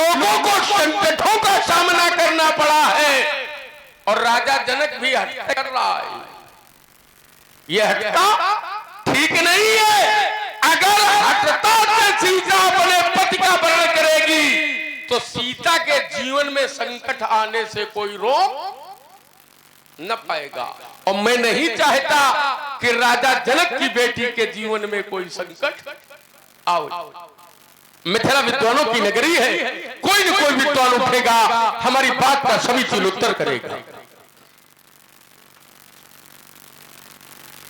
लोगों को संकटों का सामना करना पड़ा है और राजा जनक भी हत्या कर रहा है। यह हत्या ठीक नहीं है। अगर हत्या से सीता अपने पति का वरण करेगी तो सीता के जीवन में संकट आने से कोई रोक न पाएगा। और मैं नहीं चाहता कि राजा जनक की बेटी के जीवन में कोई संकट आओ। मिथिला विद्वानों की नगरी है, कोई न कोई विद्वान उठेगा, हमारी बात का समीचीन उत्तर करेगा।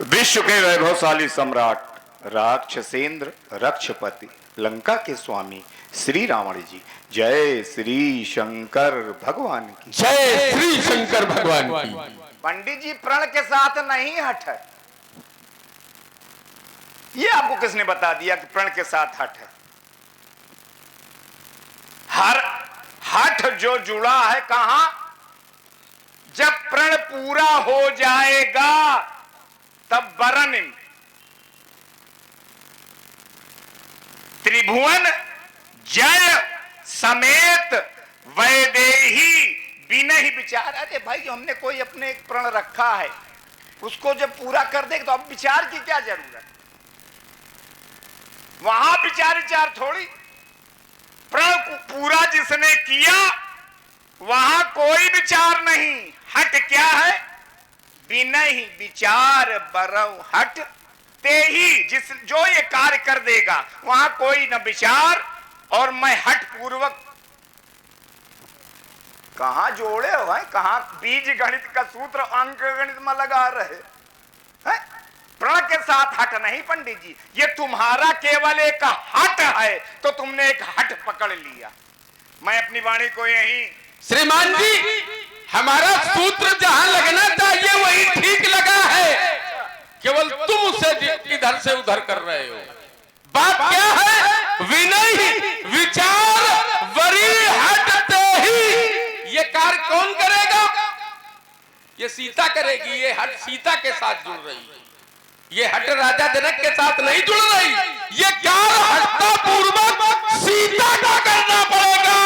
विश्व के वैभवशाली सम्राट राक्षसेंद्र रक्षपति लंका के स्वामी श्री रावण जी, जय श्री शंकर भगवान की। जय श्री शंकर भगवान की। पंडित जी, प्रण के साथ नहीं हट है, ये आपको किसने बता दिया कि प्रण के साथ हट है? हर हठ जो जुड़ा है कहां? जब प्रण पूरा हो जाएगा तब वरण त्रिभुवन जय समेत वैदेही बिना ही विचार। अरे भाई, हमने कोई अपने एक प्रण रखा है, उसको जब पूरा कर देगा तो अब विचार की क्या जरूरत? वहां विचार थोड़ी। प्रण पूरा जिसने किया वहां कोई विचार नहीं। हट क्या है? बिना ही विचार बरऊ हट ते ही। जो ये कार्य कर देगा वहां कोई न विचार और मैं हट पूर्वक। कहां जोड़े हो भाई? कहां बीज गणित का सूत्र अंक गणित में लगा रहे हैं? प्रण के साथ हट नहीं पंडित जी, ये तुम्हारा केवल एक हट है, तो तुमने एक हट पकड़ लिया। मैं अपनी वाणी को यही। श्रीमान जी, हमारा सूत्र जहां लगना चाहिए वही ठीक लगा है, केवल तुम उसे इधर से उधर कर रहे हो। बात क्या है? विनय विचार वरी हटते ही। ये कार्य कौन करेगा? ये सीता करेगी। ये हट सीता के साथ जुड़ रही है, ये हट राजा जनक के साथ नहीं जुड़ रही। ये कार्य हटता पूर्वक सीता का करना पड़ेगा।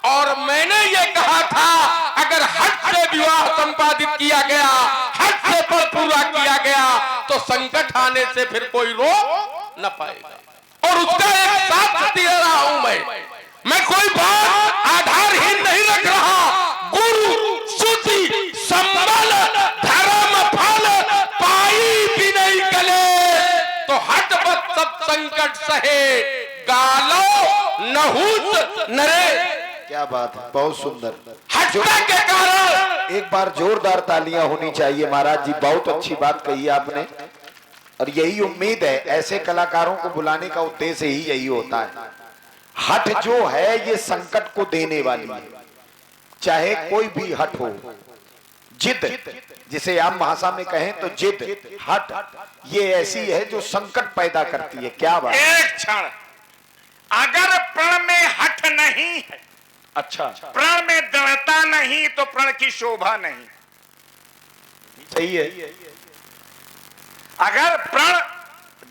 और मैंने ये कहा था, अगर हट से विवाह संपादित किया गया, हट से पर पूरा किया गया, तो संकट आने से फिर कोई रोक न पाएगा। और उसका एक साथ दे रहा हूं मैं कोई बात आधारहीन नहीं रख रहा। गुरु शुचि संबल धर्म फल पाई भी नहीं गले, तो हट बत सब संकट सहे गालो नहुत नरे। क्या बात है, बहुत सुंदर। हटने के कारण एक बार जोरदार तालियां होनी चाहिए महाराज जी, बहुत अच्छी बात कही आपने। और यही उम्मीद है, ऐसे कलाकारों को बुलाने का उद्देश्य ही यही होता है। हट जो है ये संकट को देने वाली है, चाहे कोई भी हट हो। जिद, जिसे आम भाषा में कहें तो जिद, हट, ये ऐसी है जो संकट पैदा करती है। क्या बात। एक क्षण, अगर प्रण में हट नहीं है, अच्छा, प्रण में दृढ़ता नहीं, तो प्रण की शोभा नहीं। सही है। अगर प्रण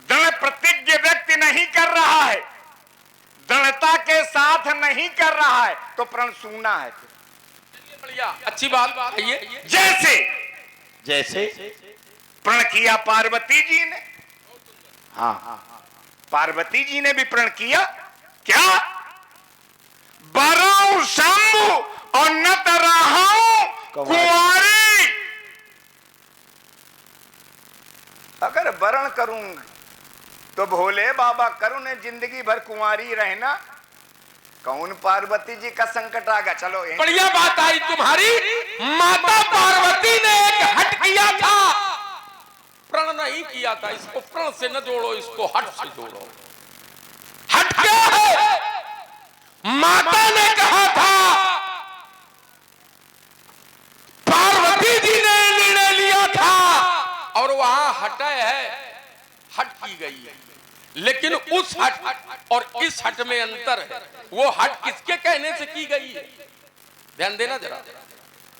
दृढ़ प्रतिज्ञ व्यक्ति नहीं कर रहा है, दृढ़ता के साथ नहीं कर रहा है, तो प्रण सूना है। बढ़िया, अच्छी बात कहिए। जैसे प्रण किया पार्वती जी ने। हाँ, पार्वती जी ने भी प्रण किया। क्या? बरऊ शंभु और नत रहाऊं कुंवारी। अगर वरण करूंगी तो भोले बाबा करुण जिंदगी भर कुंवारी रहना। कौन पार्वती जी का संकट आ गया? चलो बढ़िया बात आई तुम्हारी। माता पार्वती ने एक हट किया था, प्रण नहीं किया था। इसको प्रण से न जोड़ो, इसको हट से जोड़ो। हट क्या है? माता ने कहा था, पार्वती जी ने निर्णय लिया था, और वहां हटा है, हट की गई है। लेकिन उस हट और इस हट में अंतर है। वो हट किसके कहने से की गई है? ध्यान देना जरा।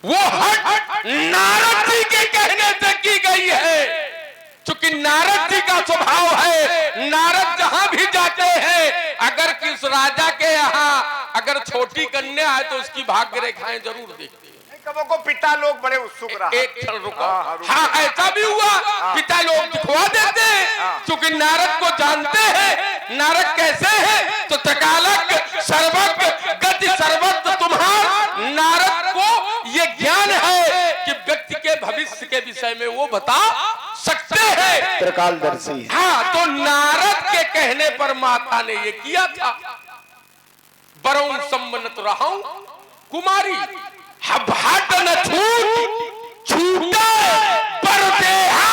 वो हट नारद जी के कहने से की गई है। क्योंकि नारद जी का स्वभाव है, नारद जहां भी जाते हैं, अगर किस राजा के यहाँ अगर छोटी कन्या है तो उसकी भाग्य रेखाएं जरूर देखते हैं। कबो को पिता लोग बड़े उत्सुक रहा। एक क्षण रुको। हाँ, हाँ ऐसा भी हुआ, पिता लोग दिखवा देते हैं क्योंकि नारद को जानते हैं। नारद कैसे है तो त्रिकालज्ञ सर्वज्ञ गति सर्वज्ञ तुम्हार। नारद को ये ज्ञान है कि व्यक्ति के भविष्य के विषय में वो बता सकते हैं, त्रिकालदर्शी। हाँ तो नारद के कहने पर माता ने ये किया था। बरौं सम्मत रहूं कुमारी, हट न छूट छूटे पर देहा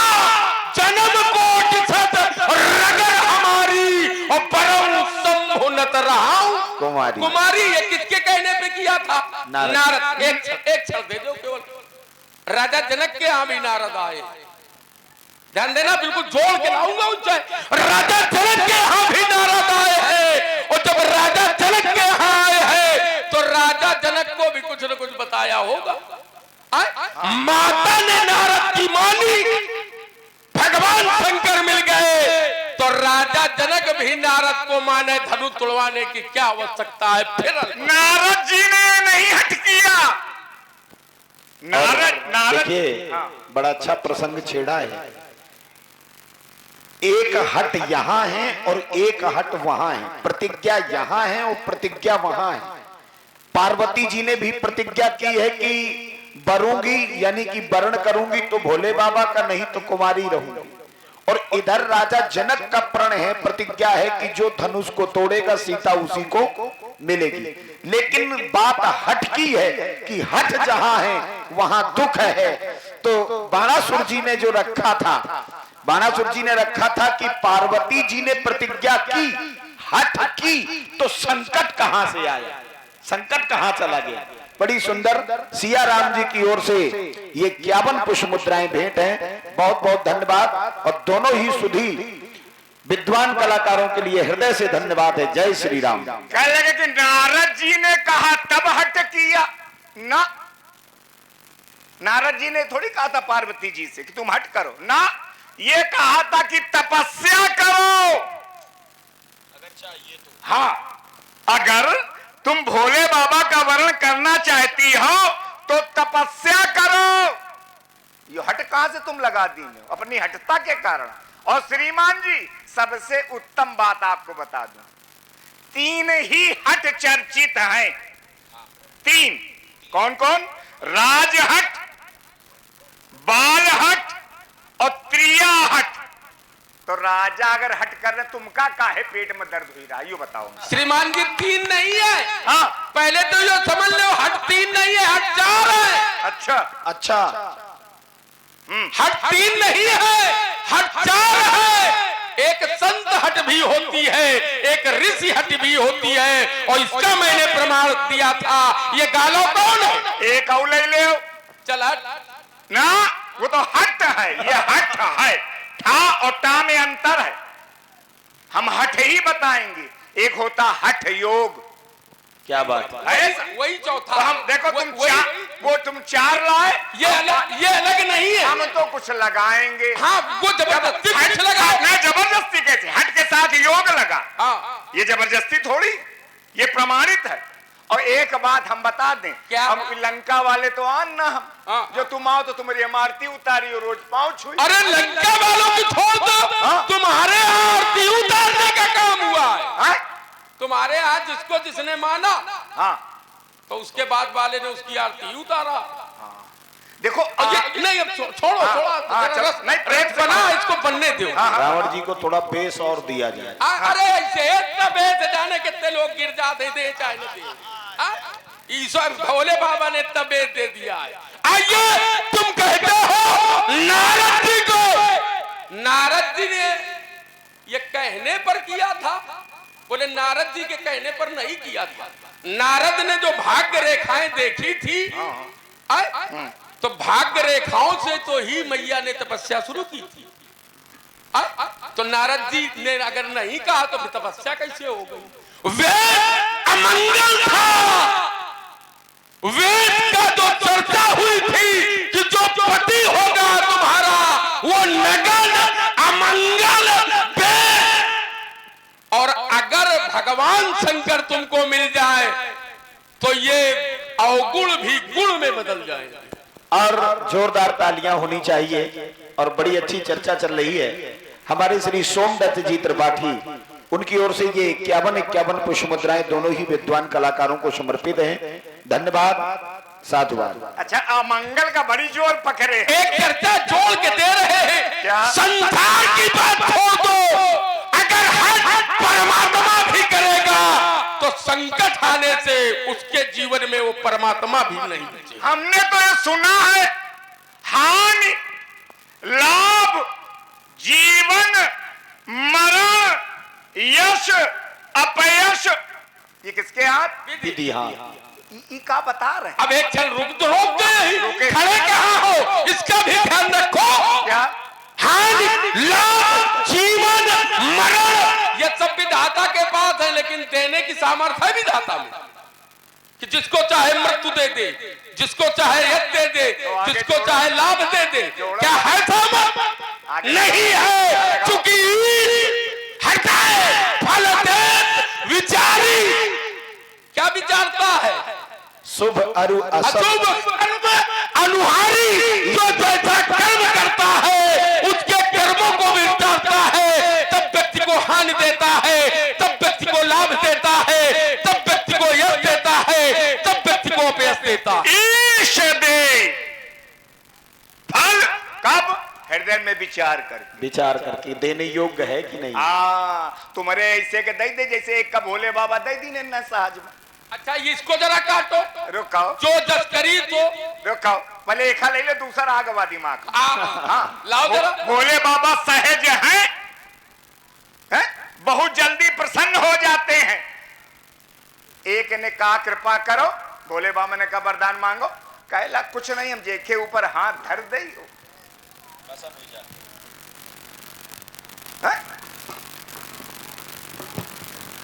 जन्म कोटि सत रगर हमारी, और बरौं सम्मुनत रहूं कुमारी। कुमारी ये किसके कहने पे किया था? नारद। एक क्षण दे दो केवल। राजा जनक के यहाँ भी नारद आए, ध्यान देना, बिल्कुल जोड़ के लाऊंगा उज्जैन। राजा जनक के यहाँ भी नारद आए हैं, और जब राजा जनक के यहाँ आए हैं तो राजा जनक को भी कुछ न कुछ बताया होगा। माता ने नारद की मानी, भगवान शंकर मिल गए तो राजा जनक भी नारद को माने। धनु तुड़वाने की क्या आवश्यकता है? फिर नारद जी ने नहीं हट किया। नारद देखिए बड़ा अच्छा प्रसंग छेड़ा है। एक हट यहां है और एक हट वहां है। प्रतिज्ञा यहां है और प्रतिज्ञा वहां है। पार्वती जी ने भी प्रतिज्ञा की है कि वरूंगी यानी कि वर्ण करूंगी तो भोले बाबा का, नहीं तो कुमारी रहूंगी। और इधर राजा जनक का प्रण है, प्रतिज्ञा है कि जो धनुष को तोड़ेगा सीता उसी को मिलेगी। लेकिन बात हट की है कि हट जहां है वहां दुख है। तो बाणासुर जी ने जो रखा था, बाणासुर जी ने रखा था कि पार्वती जी ने प्रतिज्ञा की, हट की, तो संकट कहां से आया, संकट कहां चला गया। बड़ी सुंदर सिया राम जी की ओर से ये 51 पुष्प मुद्राएं भेंट हैं। बहुत बहुत धन्यवाद। और दोनों ही सुधी विद्वान कलाकारों के लिए हृदय से धन्यवाद है। जय श्री राम। कह लगे कि नारद जी ने कहा तब हट किया ना, नारद जी ने थोड़ी कहा था पार्वती जी से कि तुम हट करो ना, ये कहा था कि तपस्या करो। अगर चाहिए तो, हाँ अगर तुम भोले बाबा का वर्ण करना चाहती हो तो तपस्या करो। ये हट कहां से तुम लगा दी हो? अपनी हटता के कारण। और श्रीमान जी सबसे उत्तम बात आपको बता दूं, 3 ही हट चर्चित हैं। 3 कौन कौन? राजहट, बालहट और त्रिया हट। तो राजा अगर हट कर रहे, तुमका काहे पेट में दर्द हुई रहा, यो बताओ। श्रीमान जी 3 नहीं है। हाँ पहले तो यो समझ लो, हट 3 नहीं है, हट 4 है। अच्छा अच्छा, हट 3 नहीं है, हट 4 है। एक संत हट भी होती है, एक ऋषि हट भी होती है, और इसका मैंने प्रमाण दिया था। ये गालो कौन है? एक और ले ले चल हट ना, वो तो हट है, ये हट है। ठा और टा में अंतर है, हम हट ही बताएंगे। एक होता हठ योग। क्या बात है। वही चौथा। तो हम देखो तुम वो तुम 4 लाए, ये अलग नहीं है। हम तो कुछ लगाएंगे। हाँ वो जबरदस्ती कुछ लगा। नहीं जबरदस्ती कैसे? हट के साथ योग लगा, हाँ ये जबरदस्ती थोड़ी, ये प्रमाणित है। और एक बात हम बता दें, क्या? हम लंका वाले तो आन ना हम, हाँ। जो तुम आओ तो तुम्हारी इमारती उतारी और रोज पाँव छुई। अरे लंका वालों की छोड़ दो, हाँ। तुम्हारे आरती उतारने का काम हुआ है। हाँ? तुम्हारे यहाँ जिसको जिसने माना, हाँ तो उसके बाद वाले ने उसकी आरती उतारा। देखो नहीं अब छोड़ो, नहीं प्रेम से बना, इसको बनने दो। रावण जी को थोड़ा बेस और दिया जाए। अरे ऐसे इतना बेच जाने कितने लोग गिर जाते थे, चाहे न दे। ईश्वर भोले बाबा ने इतना बेच दे दिया है। आइए तुम कहते हो नारद जी को, नारद जी ने ये कहने पर किया था? बोले नारद जी के कहने पर नहीं किया था। नारद ने जो भाग्य रेखाएं देखी थी, तो भाग्य रेखाओं से तो ही मैया ने तपस्या शुरू की थी। तो नारद जी ने अगर नहीं कहा तो फिर तपस्या कैसे हो गई? वेद अमंगल था। वेद का जो चर्चा हुई थी कि जो पति होगा तुम्हारा वो नगन अमंगल वेद, और अगर भगवान शंकर तुमको मिल जाए तो ये अवगुण भी गुण में बदल जाएगा। और जोरदार तालियां होनी चाहिए। और बड़ी अच्छी चर्चा चल रही है। हमारे श्री सोमदत्त जी त्रिपाठी, उनकी ओर से ये 51 पुष्प मुद्राएं दोनों ही विद्वान कलाकारों को समर्पित हैं। धन्यवाद, साधुवाद। अच्छा, अमंगल का बड़ी जोर पकड़े। एक चर्चा जोड़ के दे रहे हैं। क्या? संसार की बात छोड़ दो, अगर हर परमात्मा भी करेगा तो संकट आने से उसके जीवन में वो परमात्मा भी नहीं बचेगा। हमने तो ये सुना है, हानि लाभ जीवन मरण यश अपयश ये किसके हाथ? विधि। हाँ, ई का बता रहे हैं। अब एक क्षण रोक गए, रुके। खड़े कहाँ हो, इसका भी ध्यान रखो। क्या? हानि लाभ जीवन मरण ये सब विधाता के पास है, लेकिन देने की सामर्थ्य है विधाता में कि जिसको चाहे मृत्यु दे दे, जिसको चाहे यश दे दे, जिसको चाहे लाभ दे दे। क्या है सामर्थ्य? नहीं है, चूंकि हटाए फल दे विचारी। क्या विचारता है? शुभ अरु अशुभ कर्म अनुहारी। जो जैसा कर्म करता है उसके कर्मों को विचारता है, तब व्यक्ति को हानि देता है, तब व्यक्ति को लाभ देता है, तब व्यक्ति को यश देता है, तब व्यक्ति को अपयश देता है। ईश दे फल कब? हृदय में विचार करके देने योग्य है कि नहीं। तुम्हारे ऐसे के दे दे जैसे एक का भोले बाबा दे दी ने न सहज में। अच्छा, इसको जरा काटो। रुकाओ, जो जस करी तो रुकाओ, पहले एक ले ले, दूसरा आगवा दिमाग। हाँ, लाओ जरा। भोले बाबा सहज हैं, बहुत जल्दी प्रसन्न हो जाते हैं। एक ने कहा कृपा करो, भोले बाबा ने कहा वरदान मांगो। कहला कुछ नहीं, हम जेके ऊपर हाथ धर दे।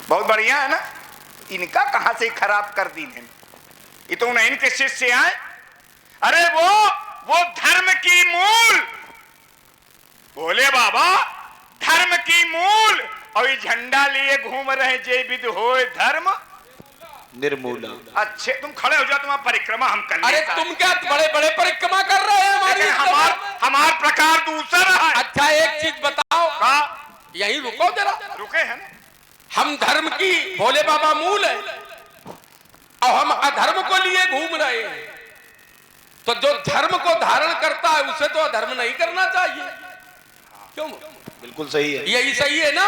बहुत बढ़िया है ना। इनका कहां से खराब कर दी ने, ये तो उन्हें इनके शिष्य आए। अरे वो धर्म की मूल, भोले बाबा धर्म की मूल, और ये झंडा लिए घूम रहे जय विद होए धर्म निर्मूला। अच्छे तुम खड़े हो जाओ, तुम्हारा परिक्रमा हम कर अरे तुम क्या बड़े बड़े परिक्रमा कर रहे हैं हमारी? हमार प्रकार दूसरा है। अच्छा, एक चीज बताओ। का? यहीं रुको जरा। रुके हैं ना। हम धर्म की भोले बाबा मूल है और हम अधर्म को लिए घूम रहे हैं, तो जो धर्म को धारण करता है उसे तो अधर्म नहीं करना चाहिए। क्यों? बिल्कुल सही है। यही सही है ना।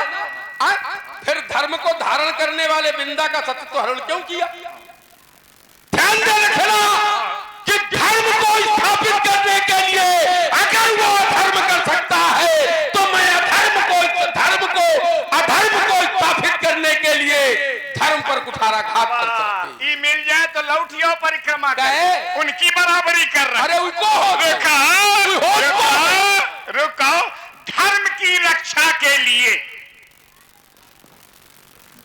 फिर धर्म को धारण करने वाले बिंदा का सत्य हरण क्यों किया? ध्यान दे रखना कि धर्म को स्थापित करने के लिए अगर वो अधर्म कर सकता है तो मैं अधर्म को स्थापित करने के लिए धर्म पर कुठाराघात कर सकते। ये मिल जाए तो लौटियो परिक्रमा कहे? उनकी बराबरी कर रहा। अरे उनको रुकाओ, धर्म की रक्षा के लिए,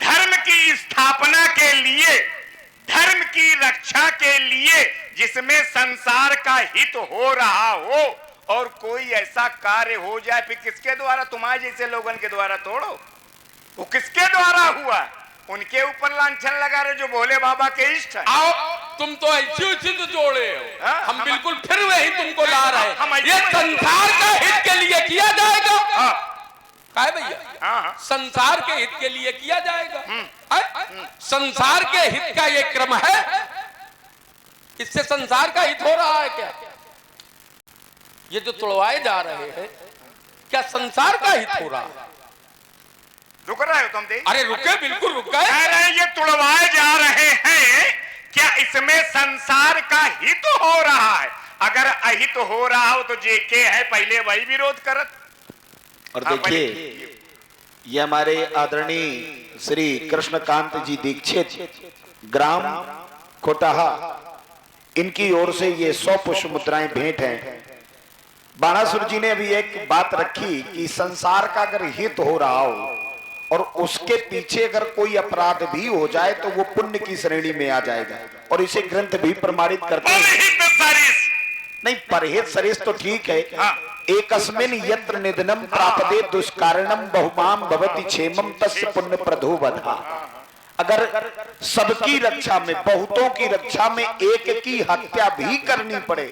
धर्म की स्थापना के लिए, धर्म की रक्षा के लिए, जिसमें संसार का हित हो रहा हो, और कोई ऐसा कार्य हो जाए, फिर किसके द्वारा? तुम्हारे जैसे लोगों के द्वारा तोड़ो। वो किसके द्वारा हुआ? उनके ऊपर लांछन लगा रहे जो भोले बाबा के इष्ट है। आओ, तुम तो ऐसी तो जोड़े हो। हम बिल्कुल फिर वही तुमको ला रहे हैं। ये संसार का हित के लिए किया जाएगा। है भैया? संसार के हित के लिए किया जाएगा। संसार के हित का ये क्रम है, इससे संसार का हित हो रहा है क्या? ये जो तोड़वाए जा रहे हैं, क्या संसार का हित हो रहा है? रुक रहे हो तुम? अरे रुके, बिल्कुल रुक गए। कह रहे ये तुड़वाए जा रहे हैं, क्या इसमें संसार का हित हो रहा है? अगर अहित हो रहा हो तो जेके है पहले वही विरोध करत। और देखिए, ये हमारे आदरणीय श्री कृष्णकांत जी दीक्षित, ग्राम कोटाहा, इनकी ओर से ये 100 पुष्प मुद्राएं भेंट हैं। बाणासुर जी ने अभी एक बात रखी कि संसार का अगर हित हो रहा हो और उसके पीछे अगर कोई अपराध भी हो जाए तो वो पुण्य की श्रेणी में आ जाएगा, और इसे ग्रंथ भी प्रमाणित करते हैं। नहीं, परहेज सरिस तो ठीक है, एकस्मिन यत्र निधनम प्रापदे दुष्कारणम बहुमाम भवति क्षेमम तस्य पुण्य प्रधो बधा। अगर सबकी रक्षा में, बहुतों की रक्षा में एक की हत्या भी करनी पड़े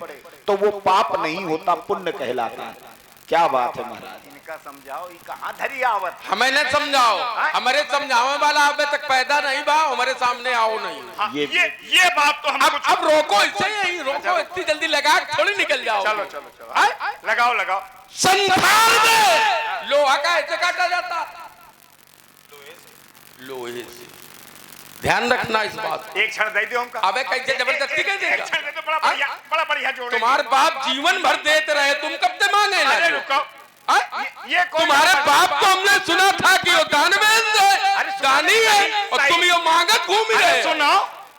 तो वो पाप नहीं होता, पुण्य कहलाता है। क्या बात है महाराज, इनका समझाओ, ये कहाँ धरी आवत। हमें न समझाओ, हमारे समझावे वाला अबे तक पैदा नहीं बा, हमारे सामने आओ नहीं। हाँ, ये बात तो हम अब रोको, इससे यही रोको, इतनी जल्दी लगा थोड़ी निकल जाओ। चलो चलो चलो, लगाओ लगाओ। संसार में लोहा का ऐसे काटा जाता, लोहे से। ध्यान रखना इस बात। एक क्षण दे दो हमका। अबे कैसे जबरदस्ती कर देगा? एक क्षण दे दो, बड़ा बढ़िया जोड़े। तुम्हारे बाप जीवन भर देते रहे, तुम कब से मांगे? अरे रुको, ये तुम्हारे बाप को हमने सुना था कि वो दानवेंद है, दानी है, और तुम ये मांगे घूम रहे। सुनो,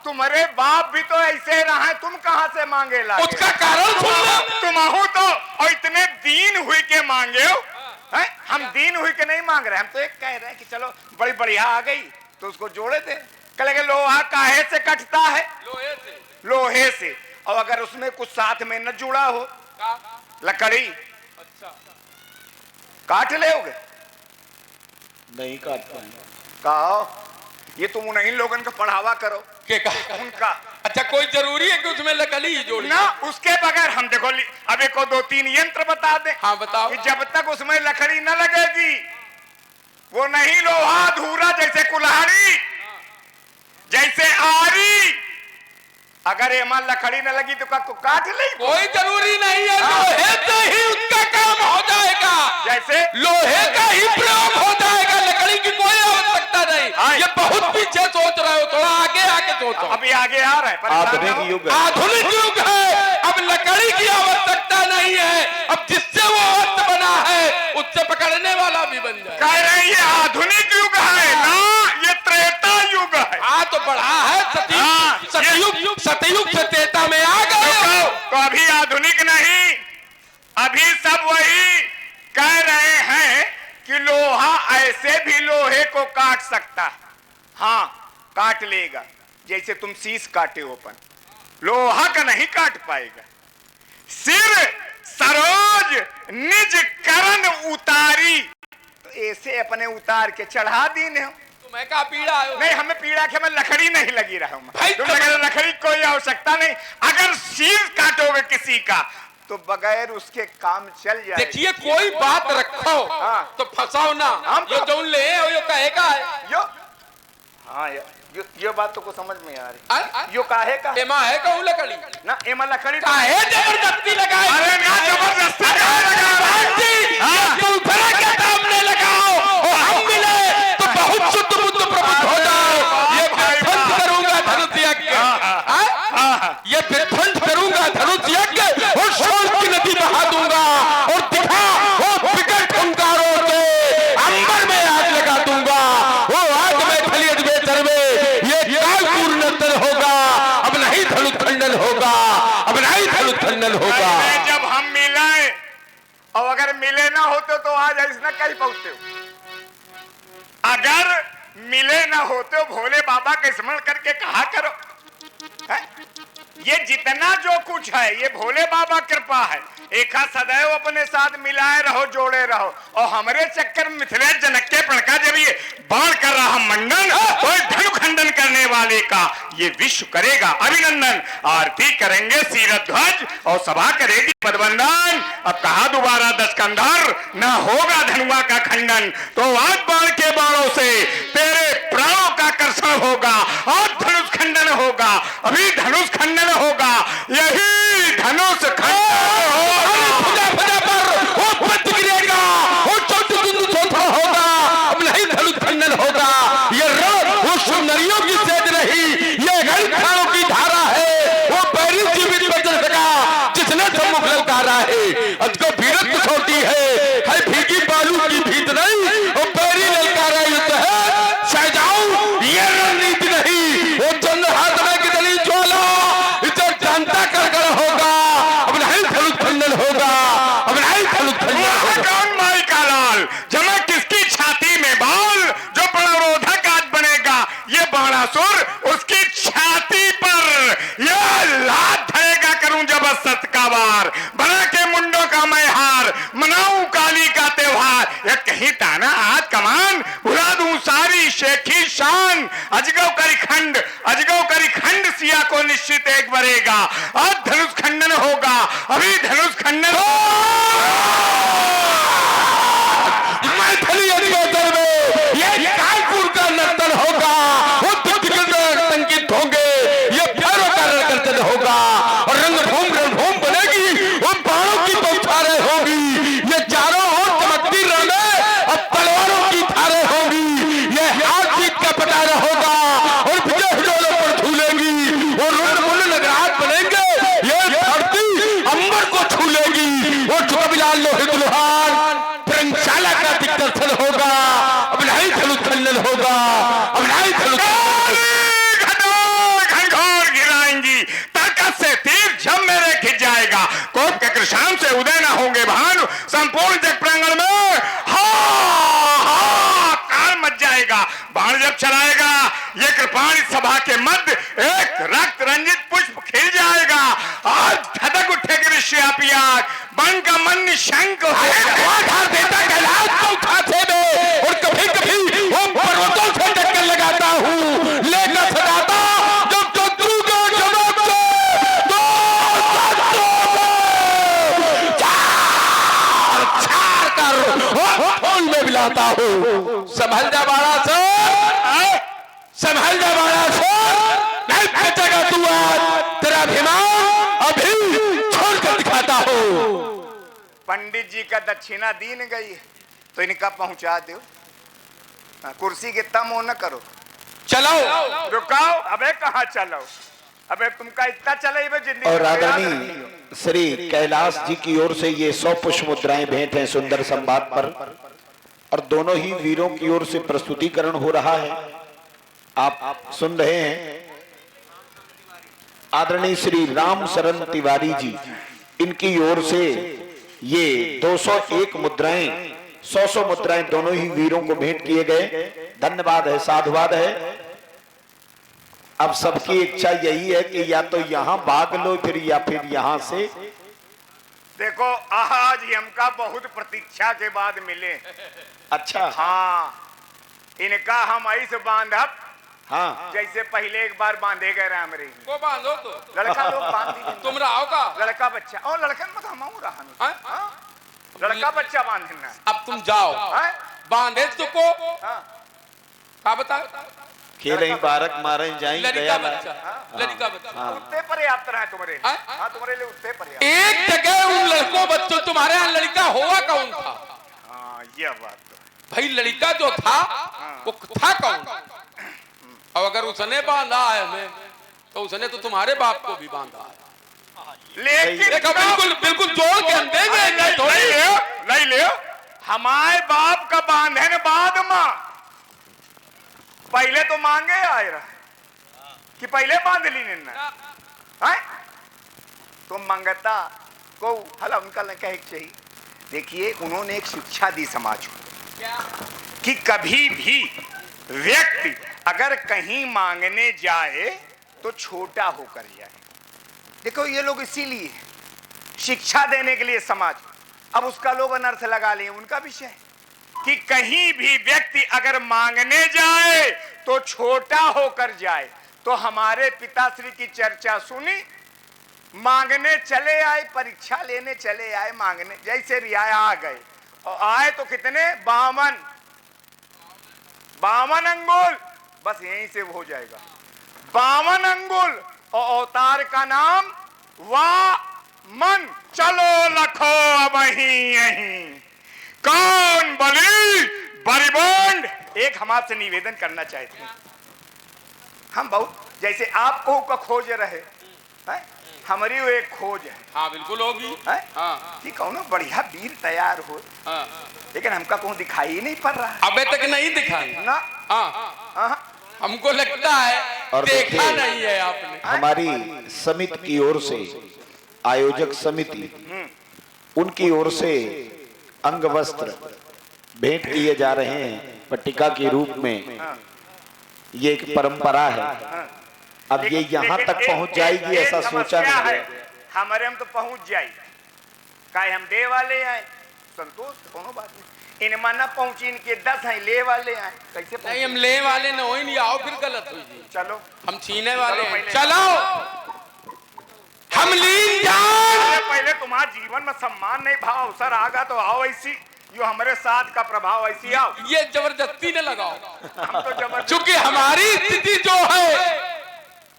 तुम्हारे बाप भी तो ऐसे रहा है, तुम कहाँ से मांगे ला? उसका कारण सुनो। तुम आहू तो और इतने दीन हुई के मांगे हो। हम दीन हुई के नहीं मांग रहे, हम तो एक कह रहे हैं कि चलो बड़ी बढ़िया आ गई तो उसको जोड़े थे। कहेंगे लोहा काहे से कटता है? लोहे से। लोहे से। और अगर उसमें कुछ साथ में न जुड़ा हो, लकड़ी, अच्छा, काट लेओगे? नहीं काट पाएंगे। कहो, ये तुम उन्हीं लोगों को पढ़ावा करो के उनका। अच्छा, कोई जरूरी है कि उसमें लकड़ी ही जोड़ी? ना, उसके बगैर हम देखो, अब एक दो तीन यंत्र बता दे। हाँ बताओ। कि जब तक उसमें लकड़ी न लगेगी वो नहीं लोहा अधूरा। जैसे कुल्हाड़ी, जैसे आरी, अगर एमा लकड़ी न लगी तो काट ले। कोई जरूरी नहीं है, लोहे से ही उसका काम हो जाएगा। जैसे लोहे का ही प्रयोग हो जाएगा, लकड़ी की कोई आवश्यकता नहीं। ये बहुत पीछे सोच रहे हो, थोड़ा आगे आके सोचो। अभी आगे आ रहा है, आधुनिक युग है। आधुनिक युग है, अब लकड़ी की आवश्यकता नहीं है। अब जिससे वो अर्थ बना है उससे पकड़ने वाला भी बन जाए। कह रहे ये आधुनिक युग है ना, ये त्रेता युग है। हाँ तो बढ़ा है, सतयुग से त्रेता में आ गए। तो अभी आधुनिक नहीं, अभी सब वही कह रहे हैं कि लोहा ऐसे भी लोहे को काट सकता है। हाँ, काट लेगा, जैसे तुम शीश काटे हो, अपन लोहा का नहीं काट पाएगा। सिर सरोज निज करण उतारी, तो ऐसे अपने उतार के चढ़ा दीने हो। तुम्हें का पीड़ा है? नहीं, हमें पीड़ा के, मैं लकड़ी नहीं लगी रहा हूं। भाई तुम लगे लकड़ी कोई आवश्यकता नहीं। अगर शीश काटोगे किसी का तो बगैर उसके काम चल जाए। देखिए, कोई बात रखो तो फंसाओ ना। हम ये जो ले यो कहेगा है यो, हाँ ये बात तो को समझ में आ रही। यो काहे का एमा है कहूं लकड़ी ना, एमा लकड़ी काहे जबरदस्ती लगाए? अरे ना, जबरदस्ती के सामने लगाओ और हम मिले तो बहुत शुद्ध बुद्ध प्रबुद्ध हो जाओ। ये विध्वंस करूंगा धनुष यज्ञ, ये विध्वंस करूंगा धनुष यज्ञ और शोल की नदी बहा दूंगा और दिखा वो विकट हुंकारों से अंबर में आग लगा दूंगा। वो आग में खलियत बेतर में ये कालपूर्ण नर्तन होगा। अब नहीं धनुष खंडन होगा, अब नहीं धनुष खंडन होगा। जब हम मिले और अगर मिले ना होते तो आज ऐसा कहीं पहुंचते हो। अगर मिले ना होते हो, भोले बाबा का स्मरण करके कहा करो। है? ये जितना जो कुछ है ये भोले बाबा कृपा है। एक सदैव अपने साथ मिलाए रहो, जोड़े रहो। और हमारे चक्कर में मिथिलेश जनक के पड़का जब ये बाण कर रहा मंडन, तो धनु खंडन करने वाले का ये विश्व करेगा अभिनंदन। आरती करेंगे सीरध्वज और सभा करेगी पदवंदन। अब कहा दोबारा दशकंधर न होगा धनुआ का खंडन, तो आज बाण के बाणों से तेरे प्राणों का कर्षण होगा और धनुष खंडन होगा। अभी धनुष खंडन होगा, यही धनुष खंडन होगा। अब नहीं धनुष खंडन होगा। ये नरियों की सेज नहीं, ये गणखानों की धारा है। वो बैरी जीवित बचल सका जिसने सम्मुख ललकारा है। अजको भीरत छोटी है भीगी बालू की भीत नहीं, वो बैरी ललकारा युद्ध है सहजाऊ, ये रणनीति नहीं। वो चंद्र हाथ में कितनी ज्वाला इसे जानता कर होगा। अब नहीं धनुष खंडन होगा, अब नहीं धनुष खंडन होगा। कौन माई का लाल जमा किसकी छाती में बाल, जो प्रणरोधक आज बनेगा ये बाणासुर उसकी छाती पर यह लात धरेगा। करूं जब सत का वार, बना के मुंडों का मैं हार, देखी ताना आज कमान भुला दूं सारी शेखी शान अजगव करी खंड सिया को निश्चित एक बरेगा अब धनुष खंडन होगा अभी धनुष खंडन मैथिली अधिवेशन में ये कानपुर का नर्तन होगा, वो संगीत होंगे, ये प्यारों का नर्तन होगा और रणभूम बनेगी, वो बाणों की बौछारें होगी, ये चारों ओर चमकती रणें और तलवारों की धारें होगी, ये हाथ जीत का पटारा होगा और विजय हिडोलों पर झूलेंगी, वो रुंड नगराज बनेंगे, ये धरती अंबर को छूलेगी, वो चुकबिलाल लोहित लोहार प्रंगशाला का दिग्दर्शन होगा, अब नहीं धनुष होगा, अब नहीं घनघोर गिराएंगी ताकत से तीर जब मेरे खिंच जाएगा कोप के कृषाम से उदय न होंगे भानु संपूर्ण जग प्रांगण में काल मच जाएगा बाण जब चलाएगा ये कृपाण सभा के मध्य एक रक्त रंजित पुष्प खिल जाएगा आज धधक उठेगी ऋषि पियाग बन का मन निशंक होगा देता कैलाश को उठाते में और कभी कभी वो पर्वतों से टक्कर लगाता हूँ लेकर सजाता जब शत्रु के जवाब से दो चार कर फोन में मिलाता हूँ संभल जा बाड़ा से संभल जा बाड़ा से नहीं बचेगा तू आज तेरा अभिमान अभी छोड़ कर दिखाता हूँ। पंडित जी का दक्षिणा दीन गई तो इनका पहुंचा दो कुर्सी के तम न करो चलो रुकाओ अबे कहाँ चलो अबे तुमका इतना चले जिंदगी और आदरणीय श्री कैलाश जी की ओर से ये 100 पुष्प मुद्राएं भेंट हैं सुंदर संवाद पर और दोनों ही वीरों की ओर से प्रस्तुतिकरण हो रहा है, आप सुन रहे हैं। आदरणीय श्री राम शरण तिवारी जी इनकी ओर से ये 201 मुद्राएं 100 मुद्राएं दोनों ही वीरों को भेंट किए गए। धन्यवाद है, साधुवाद है। अब सबकी इच्छा यही है कि या तो यहाँ भाग लो फिर या फिर यहाँ से। देखो आज हमका बहुत प्रतीक्षा के बाद मिले। अच्छा हाँ इनका हम ऐसे बांधब हाँ जैसे पहले एक बार बांधे गए राम रे को बांधो तो लड़का लोग बांध दी तुम रहो का लड़का बच्चा और लड़कन मत हम रहा हाँ? लड़का बच्चा बांधना अब तुम जाओ हाँ? बांधे तो को हाँ? क्या बता खेल ही बारक मारे जाएंगे लड़का बच्चा लड़का बच्चा उत्ते पर्याप्त रहे तुम्हारे हाँ? हाँ तुम्हारे लिए उत्ते पर्याप्त। एक जगह उन लड़कों बच्चों तुम्हारे यहाँ लड़का हुआ कौन था? हाँ ये बात तो भाई लड़का जो था वो था कौन? और अगर उसने बांधा है हमें तो उसने तो तुम्हारे बाप को भी बांधा है। लेकिन देखो बिल्कुल बिल्कुल जोड़ के हम देंगे नहीं ले हमारे बाप का बांधे न बाद माँ पहले तो मांगे आए रहे कि पहले बांध ली है तो मंगता को हल उनका कहे चाहिए। देखिए उन्होंने एक शिक्षा दी समाज को कि कभी भी व्यक्ति अगर कहीं मांगने जाए तो छोटा होकर जाए। देखो ये लोग इसीलिए शिक्षा देने के लिए समाज अब उसका लोग अनर्थ लगा लिए उनका विषय कि कहीं भी व्यक्ति अगर मांगने जाए तो छोटा होकर जाए। तो हमारे पिताश्री की चर्चा सुनी मांगने चले आए परीक्षा लेने चले आए मांगने जैसे रियाया आ गए और आए तो कितने 52 अंगुल बस यहीं से हो जाएगा 52 अंगुल और अवतार का नाम वामन। चलो लखो अब यहीं कौन बलि बरिबंड। एक हम आपसे निवेदन करना चाहते हैं हम बहुत जैसे आपको का खोज रहे है हमारी वो एक खोज है। हाँ बिल्कुल होगी हाँ कि कौन बढ़िया वीर तैयार हो हाँ। लेकिन हमका कौन दिखाई नहीं पड़ रहा अबे तक नहीं दिखाई ना हाँ। हमको लगता है और देखा नहीं है आपने। हमारी समिति की ओर से आयोजक समिति उनकी ओर से अंग वस्त्र भेंट किए जा रहे हैं पट्टिका के रूप में। ये एक परंपरा है। अब ये यहाँ तक पहुंच जाएगी ऐसा सोचा नहीं है। हमारे हम तो पहुंच जाए काहे हम दे वाले हैं संतोष कोनो बात नहीं। इनमा न पहुंची, इनके 10 हैं ले वाले हैं, कैसे पहुंचे? नहीं हम ले वाले न हो नहीं, आओ फिर गलत हुई जी। चलो हम छीने वाले चलो हैं, पहले। चलो हम लीन जान। पहले तुम्हारा जीवन में सम्मान नहीं भाव अवसर आगा तो आओ ऐसी, यो हमारे साथ का प्रभाव ऐसी आओ। ये जबरदस्ती न लगाओ, हम तो जबरदस्ती, क्योंकि हमारी स्थिति जो है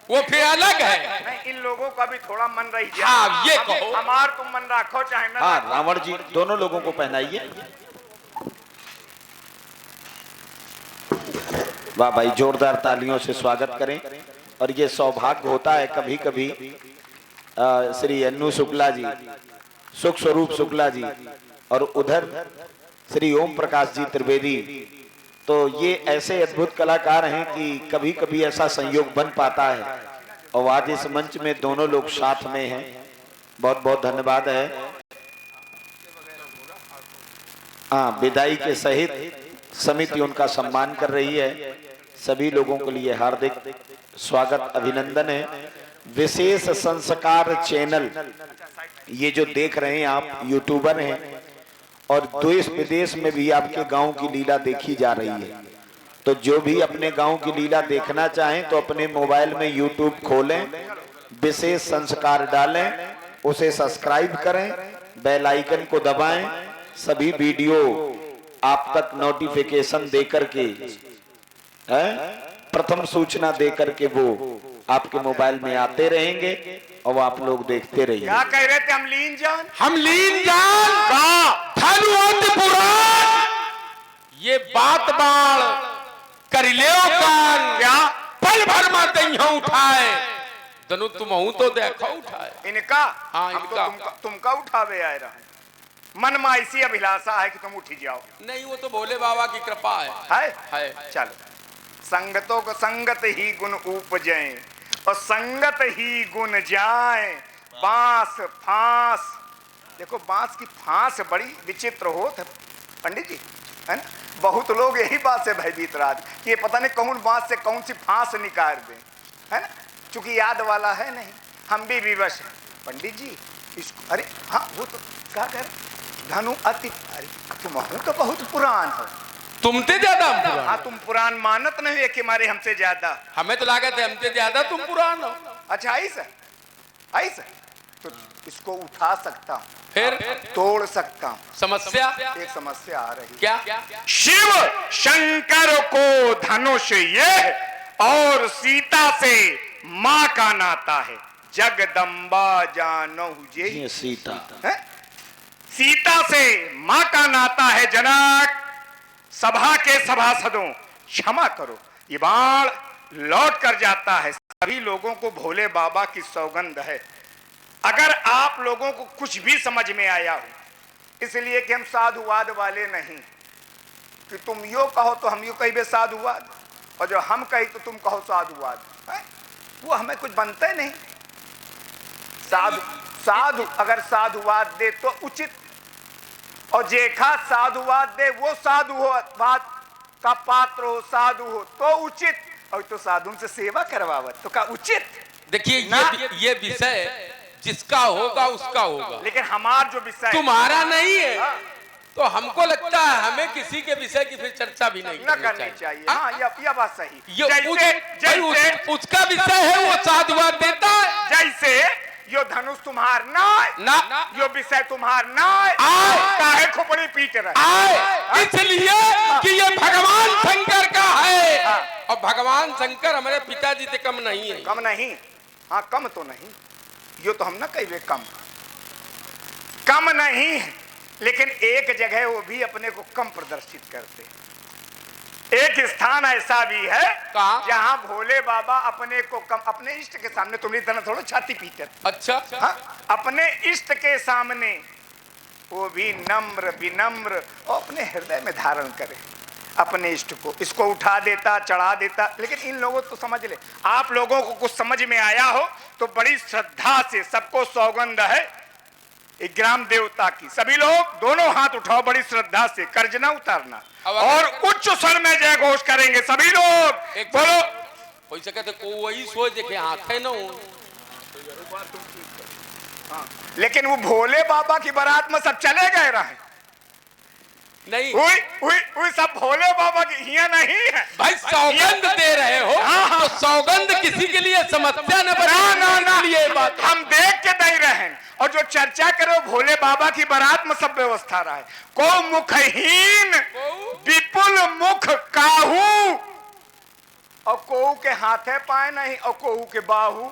वो फिर अलग है। नहीं इन लोगों का भी थोड़ा मन रही जाए। हाँ, ये कहो। हमार तुम मन रखो चाहे ना हाँ रखो। रावण जी दोनों लोगों को पहनाइए। वाह भाई, जोरदार तालियों से स्वागत करें। और ये सौभाग्य होता है कभी कभी श्री अन्नू शुक्ला जी, सुख स्वरूप शुक्ला जी, और उधर श्री ओम प्रकाश जी त्रिवेदी, तो ये ऐसे अद्भुत कलाकार हैं कि कभी कभी ऐसा संयोग बन पाता है। और आज इस मंच में दोनों लोग साथ में हैं, बहुत बहुत धन्यवाद है। हाँ, विदाई के सहित समिति उनका सम्मान कर रही है। सभी लोगों के लिए हार्दिक स्वागत अभिनंदन है। विशेष संस्कार चैनल ये जो देख रहे हैं आप, यूट्यूबर हैं और देश विदेश में भी आपके गांव की लीला देखी जा रही है। तो जो भी अपने गांव की लीला देखना चाहें तो अपने मोबाइल में यूट्यूब खोलें, विशेष संस्कार डालें, उसे सब्सक्राइब करें, बेल आइकन को दबाएं, सभी वीडियो आप तक नोटिफिकेशन देकर के प्रथम सूचना देकर के वो आपके मोबाइल में आते रहेंगे और आप लोग देखते रहिए। क्या कह रहे थे? हम लीन जान, हम लीन जान का धनुवंत पुराण, ये बात बाण कर ले कान, क्या पल भर में दइया उठाए, दनु तुम हूं तो देखो उठाए इनका। हाँ, हम तो इनका। तुमका उठावे आए रहे। मन में ऐसी अभिलाषा है कि तुम उठी जाओ। नहीं, वो तो भोले बाबा की कृपा है। है? चलो, संगतों को संगत ही गुण उपजे और संगत ही गुण जाए। बांस फांस, देखो बांस की फांस बड़ी विचित्र होत है पंडित जी, है ना। बहुत लोग यही बात से भयभीत राज कि ये पता नहीं कौन बांस से कौन सी फांस निकाल दे, है ना। चूंकि याद वाला है नहीं, हम भी विवश हैं पंडित जी इसको। अरे हाँ, वो तो क्या कह रहे, धनु अति, अरे तुम्हारा तो बहुत पुरान हो, तुमसे ज्यादा हम पुरान। हाँ, तुम पुरान मानत नहीं है कि हमारे हमसे ज्यादा। हमें तो लागत है हमसे ज्यादा तुम पुरान हो। अच्छा ऐसा, ऐसा तो इसको उठा सकता हूँ, फिर तोड़ सकता हूँ। समस्या एक समस्या आ रही, क्या? शिव शंकर को धनुष ये और सीता से माँ का नाता है, जगदम्बा जानो जे। ये सीता है? सीता से माँ का नाता है। जनक, सभा के सभासदों क्षमा करो, ये बाण लौट कर जाता है। सभी लोगों को भोले बाबा की सौगंध है। अगर आप लोगों को कुछ भी समझ में आया हो, इसलिए कि हम साधुवाद वाले नहीं कि तुम यो कहो तो हम यो कहिए साधुवाद, और जो हम कही तो तुम कहो साधुवाद, है? वो हमें कुछ बनता ही नहीं। साधु अगर साधुवाद दे तो उचित, और जेखा साधुवाद दे वो साधु हो, बात का पात्र हो, साधु हो तो उचित, और तो साधु से सेवा करवावत तो का उचित। देखिए ये विषय जिसका होगा उसका होगा, लेकिन हमार जो विषय तुम्हारा नहीं है, तो हमको लगता है हमें किसी के विषय की फिर चर्चा भी नहीं न करनी चाहिए। हाँ, यह बात सही। उसका विषय है वो साधुवाद देता है। जैसे यो धनुष तुम्हार ना, यो विषय तुम्हार ना, काहे खोपड़ी पीट रहे, इसलिए कि ये भगवान शंकर का है, और भगवान शंकर हमारे पिताजी से कम नहीं है। कम नहीं, हाँ कम तो नहीं, यो तो हम ना कहिए कम नहीं है, लेकिन एक जगह वो भी अपने को कम प्रदर्शित करते हैं। एक स्थान ऐसा भी है जहां भोले बाबा अपने को कम, अपने इष्ट के सामने, तुम्हारी तरह थोड़ा छाती पीटे। अच्छा, हाँ, अपने इष्ट के सामने वो भी नम्र विनम्र और अपने हृदय में धारण करे अपने इष्ट को। इसको उठा देता, चढ़ा देता। लेकिन इन लोगों तो समझ ले, आप लोगों को कुछ समझ में आया हो तो बड़ी श्रद्धा से, सबको सौगंध है एक ग्राम देवता की, सभी लोग दोनों हाथ उठाओ बड़ी श्रद्धा से, कर्ज ना उतारना, और उच्च स्वर में जय घोष करेंगे सभी लोग। बोलो, कोई से कहते को वही सोच देखे आंखें ना हो। लेकिन वो भोले बाबा की बारात में सब चले गए रहे, नहीं उई उई उई सब भोले बाबा की हिया नहीं है भाई, सौगंध दे रहे हो तो सौगंध किसी के लिए समस्या न बने। ना ये बात हम देख के दे रहे हैं। और जो चर्चा करो भोले बाबा की बारात में सब व्यवस्था रहा है। को मुखहीन विपुल मुख काहू, और कोहू के हाथे पाए नहीं, और कोहू के बाहू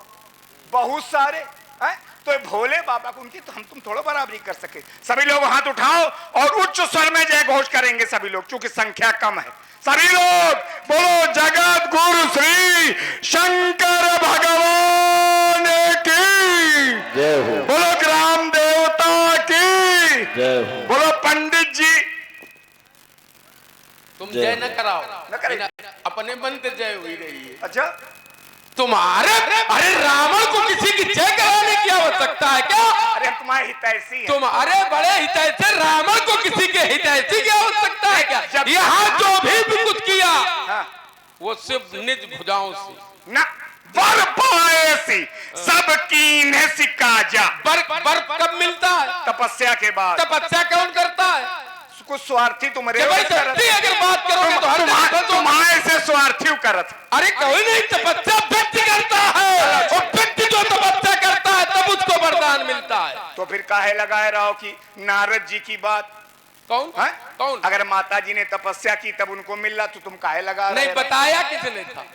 बहुत सारे है। तो ये भोले बाबा को उनकी तो हम तुम थोड़ा बराबरी कर सके। सभी लोग हाथ उठाओ और उच्च स्वर में जय घोष करेंगे सभी लोग, चूंकि संख्या कम है। सभी लोग बोलो जगत गुरु श्री शंकर भगवान की जय हो, बोलो ग्राम देवता की जय हो। बोलो पंडित जी। तुम जय न कराओ, न करें। अपने मन से जय हुई रही है। अच्छा तुम्हारे अरे रावण को किसी की जय कराने की आवश्यकता है क्या? अरे हम तुम्हारे हितैषी हैं। तुम्हारे बड़े हितैषी रावण को किसी के हितैषी की आवश्यकता है क्या? यहाँ जो भी कुछ किया वो सिर्फ निज भुजाओं से ना बर पाए सी सब कीन्हे सिकाजा। बर कब मिलता है? तपस्या के बाद। तपस्या कौन करता है? कुछ स्वार्थी तुम्हारे जबरदस्ती अगर बात करोगे तो हर जगह तो तुम्हारे से स्वार्थी करत। अरे कोई नहीं, तपस्या व्यक्ति करता है और व्यक्ति जो तपस्या करता है तब उसको वरदान मिलता है। तो फिर काहे लगाए रहो कि नारद जी की बात कौन है? कौन? अगर माता जी ने तपस्या की तब उनको मिल रहा तो तुम काहे लगा रहे? नहीं बताया किसने था?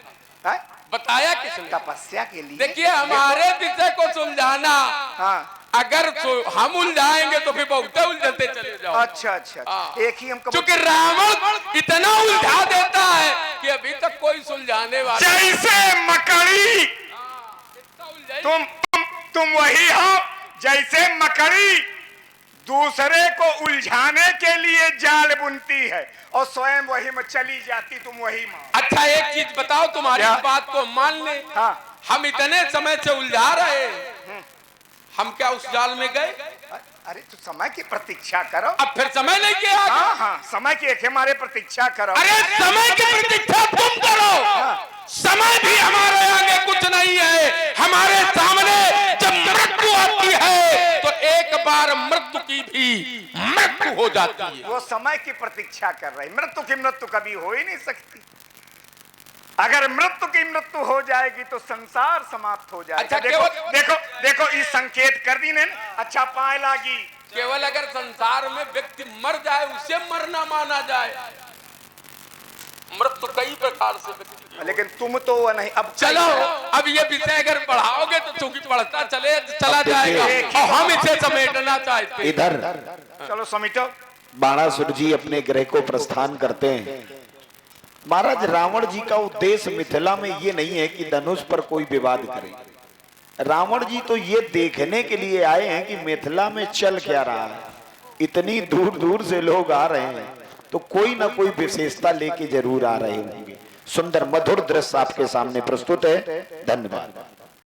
है? बताया किसने? तपस्या के लिए। देखिए हमारे विषय को सुलझाना, हाँ अगर हम उलझाएंगे तो फिर बहुत उलझते चले जाओ। अच्छा अच्छा, अच्छा। एक ही हम क्योंकि रावण इतना उलझा देता है कि अभी तक कोई सुलझाने वाला। जैसे मकड़ी तुम वही हो जैसे मकड़ी दूसरे को उलझाने के लिए जाल बुनती है और स्वयं वही में चली जाती, तुम वही मां। अच्छा एक चीज बताओ, तुम्हारी इस बात को मान ले। हाँ। हम इतने समय से उलझा रहे हैं, हम क्या उस जाल में गए? अरे तो समय की प्रतीक्षा करो। अब फिर समय नहीं किया। हाँ हाँ, समय की एक हमारे प्रतीक्षा करो। अरे समय की प्रतीक्षा तुम करो, समय भी हमारे आगे कुछ नहीं है। हमारे सामने जब मृत्यु आती है तो एक बार मृत्यु की भी मृत्यु हो जाती है। वो समय की प्रतीक्षा कर रही। मृत्यु की मृत्यु कभी हो ही नहीं सकती। अगर मृत्यु की मृत्यु हो जाएगी तो संसार समाप्त हो जाएगा। अच्छा, देखो देखो देखो इस संकेत कर दी ने। अच्छा पाए लागी। केवल अगर संसार में व्यक्ति मर जाए उसे मरना माना जाए। मृत्यु कई प्रकार से व्यक्ति, लेकिन तुम तो वो नहीं। अब चलो अब ये विषय अगर बढ़ाओगे तो चूंकि बढ़ता चला जाएगा और हम इसे समेटना चाहते हैं। इधर चलो समेटो। बाणासुर जी अपने गृह को प्रस्थान करते हैं। महाराज रावण जी का उद्देश्य मिथिला में ये नहीं है कि धनुष पर कोई विवाद करे। रावण जी तो ये देखने के लिए आए हैं कि मिथिला में चल क्या रहा है। इतनी दूर दूर से लोग आ रहे हैं तो कोई ना कोई विशेषता लेके जरूर आ रहे होंगे। सुंदर मधुर दृश्य आपके सामने प्रस्तुत है। धन्यवाद।